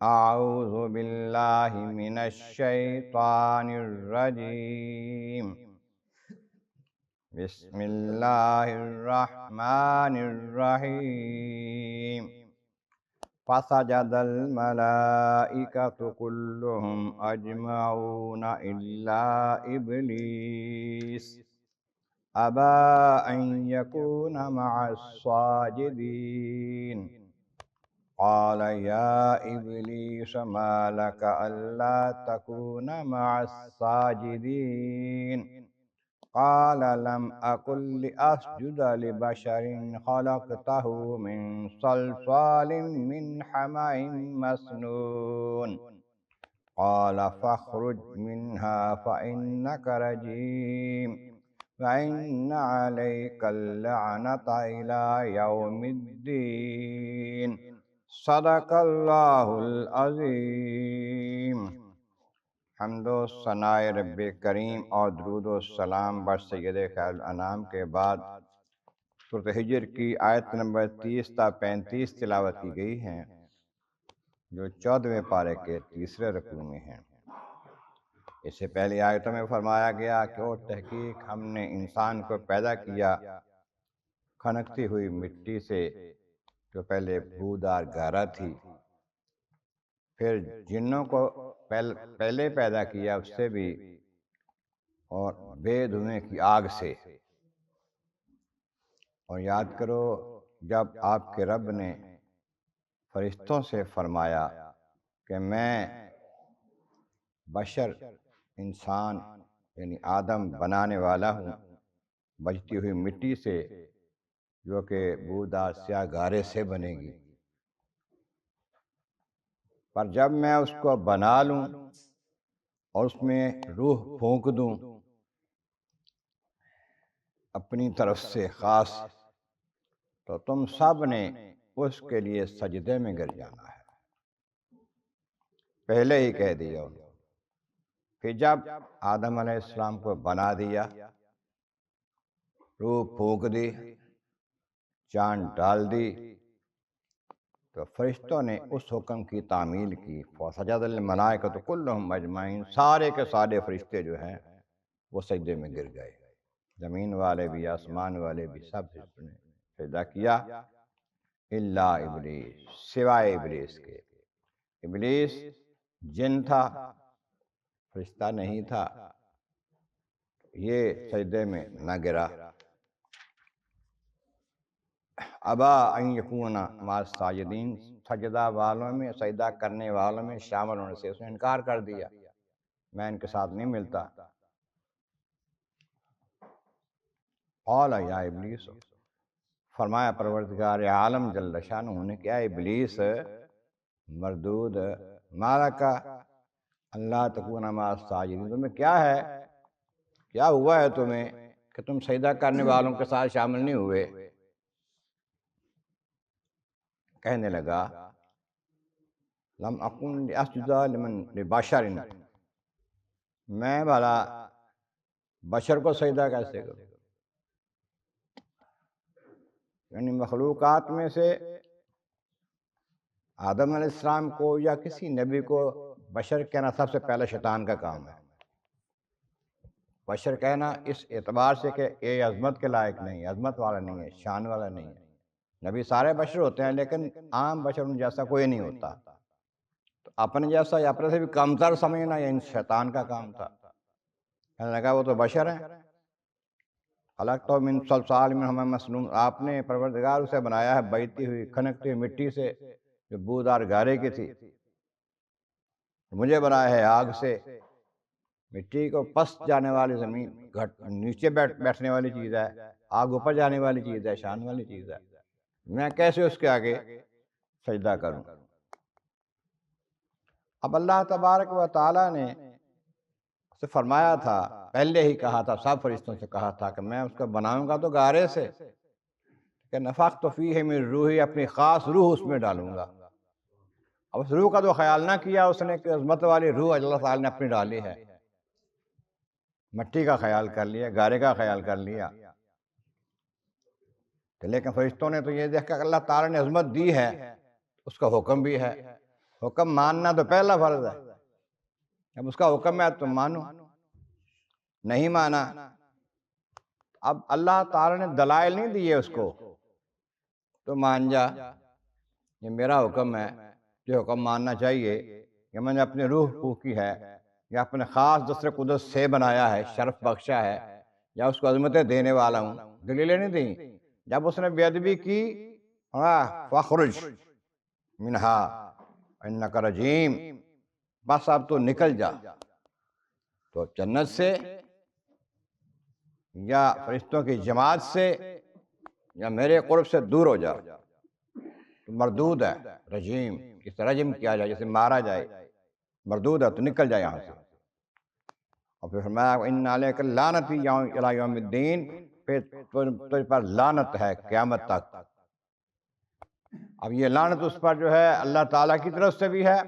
اعوذ باللہ من الشیطان الرجیم، بسم اللہ الرحمن الرحیم۔ فسجد الملائکۃ کلهم اجمعون الا ابلیس ابى ان يكون مع الساجدين قال يا إبليس ما لك ألا تكون مع الساجدين قال لم أكن لأسجد لبشر خلقته من صلصال من حمأ مسنون قال فاخرج منها فإنك رجيم وإن عليك اللعنة إلى يوم الدين صدق اللہ العظیم۔ حمد و ثناء رب کریم اور درود و سلام بر سید خیر الانام کے بعد سورۃ ہجر کی آیت نمبر 30 تا 35 تلاوت کی گئی ہیں، جو 14ویں پارے کے تیسرے رکوع میں ہیں۔ اس سے پہلی آیتوں میں فرمایا گیا کہ اور تحقیق ہم نے انسان کو پیدا کیا کھنکتی ہوئی مٹی سے، جو پہلے بودار گارا تھی، پھر جنوں کو پہلے پیدا کیا اس سے بھی، اور بے دھوئیں کی آگ سے۔ اور یاد کرو جب آپ کے رب نے فرشتوں سے فرمایا کہ میں بشر انسان یعنی آدم بنانے والا ہوں بجتی ہوئی مٹی سے، جو کہ بودار سیاہ گارے سے بنے گی، پر جب میں اس کو بنا لوں اور اس میں روح پھونک دوں اپنی طرف سے خاص، تو تم سب نے اس کے لیے سجدے میں گر جانا ہے۔ پہلے ہی کہہ دیا انہوں نے۔ پھر جب آدم علیہ السلام کو بنا دیا، روح پھونک دی، جان ڈال دی، تو فرشتوں نے اس حکم کی تعمیل کی۔ فسجد الملائکۃ کلھم اجمعین، سارے کے سارے فرشتے جو ہیں وہ سجدے میں گر گئے، زمین والے بھی آسمان والے بھی، سب نے سجدہ کیا الا ابلیس، سوائے ابلیس کے۔ ابلیس جن تھا، فرشتہ نہیں تھا، یہ سجدے میں نہ گرا۔ ابا ان یکون مع الساجدین، سجدہ والوں میں، سجدہ کرنے والوں میں شامل ہونے سے اس نے انکار کر دیا، میں ان کے ساتھ نہیں ملتا۔ قال یا ابلیس، فرمایا پروردگار عالم جل شانہ نے کہ اے ابلیس مردود، ما لک اللہ تکون مع الساجدین، تمہیں کیا ہے، کیا ہوا ہے تمہیں کہ تم سجدہ کرنے والوں کے ساتھ شامل نہیں ہوئے؟ کہنے لگا لم اکن لاسجد لبشر، میں بھلا بشر کو سجدہ کیسے کروں؟ یعنی مخلوقات میں سے آدم علیہ السلام کو یا کسی نبی کو بشر کہنا سب سے پہلے شیطان کا کام ہے۔ بشر کہنا اس اعتبار سے کہ یہ عظمت کے لائق نہیں، عظمت والا نہیں ہے، شان والا نہیں ہے۔ نبی سارے بشر ہوتے ہیں لیکن عام بشر ان جیسا کوئی نہیں ہوتا، تو اپنے جیسا یا اپنے سے بھی کمتر سمجھنا یہ شیطان کا کام تھا۔ کہنے لگا وہ تو بشر ہیں، خلقتہ من صلصال من حمأ مسنون، آپ نے پروردگار اسے بنایا ہے بجتی ہوئی کھنکتی ہوئی مٹی سے جو بودار گارے کی تھی، مجھے بنایا ہے آگ سے۔ مٹی کو پس جانے والی زمین نیچے بیٹھنے والی چیز ہے، آگ اوپر جانے والی چیز ہے، شان والی چیز ہے، میں کیسے اس کے آگے سجدہ کروں؟ اب اللہ تبارک و تعالیٰ نے اسے فرمایا تھا، پہلے ہی کہا تھا، سب فرشتوں سے کہا تھا کہ میں اس کو بناؤں گا تو گارے سے، کہ نفخت فیہ من روحی، اپنی خاص روح اس میں ڈالوں گا۔ اب اس روح کا تو خیال نہ کیا اس نے کہ عظمت والی روح اللہ تعالیٰ نے اپنی ڈالی ہے، مٹی کا خیال کر لیا، گارے کا خیال کر لیا۔ لیکن فرشتوں نے تو یہ دیکھا کہ اللہ تعالیٰ نے عظمت دی ہے، اس کا حکم بھی ہے حکم ماننا تو پہلا فرض ہے، اب اس کا حکم ہے تم مانو، نہیں مانا اب اللہ تعالی نے دلائل نہیں دیے اس کو تو مان جا، یہ میرا حکم ہے، جو حکم ماننا چاہیے کہ میں نے اپنی روح پھونکی ہے یا اپنے خاص دستر قدرت سے بنایا ہے، شرف بخشا ہے یا اس کو عظمتیں دینے والا ہوں، دلیلیں نہیں دیں۔ جب اس نے بے ادبی کی فخرج منہا انک رجیم، بس اب تو نکل جا، تو جنت سے یا فرشتوں کی جماعت سے یا میرے قرب سے دور ہو جا، تو مردود ہے، رجیم اس طرح رجم کیا جائے جیسے مارا جائے، مردود ہے تو نکل جائے یہاں سے۔ اور پھر فرمایا ان علیک لعنتی الی یوم الدین، پھر تجھ پر لعنت ہے قیامت تک۔ اب یہ لعنت اس پر جو ہے اللہ تعالیٰ کی طرف سے بھی ہے،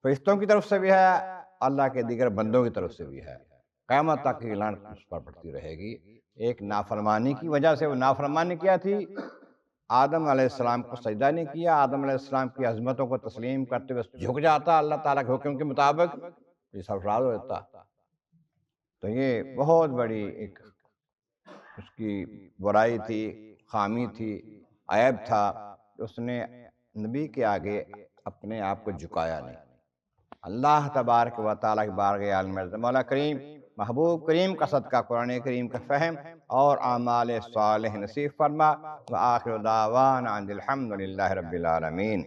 فرشتوں کی طرف سے بھی ہے، اللہ کے دیگر بندوں کی طرف سے بھی ہے، قیامت تک یہ لعنت اس پر پڑتی رہے گی۔ ایک نافرمانی کی وجہ سے، وہ نافرمانی کیا تھی؟ آدم علیہ السلام کو سجدہ نہیں کیا، آدم علیہ السلام کی عظمتوں کو تسلیم کرتے ہوئے جھک جاتا اللہ تعالیٰ کے حکم کے مطابق، یہ سرفراز ہو جاتا۔ تو یہ بہت بڑی ایک اس کی برائی تھی، خامی تھی، عیب تھا، اس نے نبی کے آگے اپنے آپ کو جھکایا نہیں۔ اللہ تبارک و تعالیٰ کی بارگاہ عالم عرض، مولا کریم محبوب کریم کا صدقہ قرآن کریم کا فہم اور اعمال صالح نصیب فرما، وآخر دعوانا ان الحمد للہ رب العالمین۔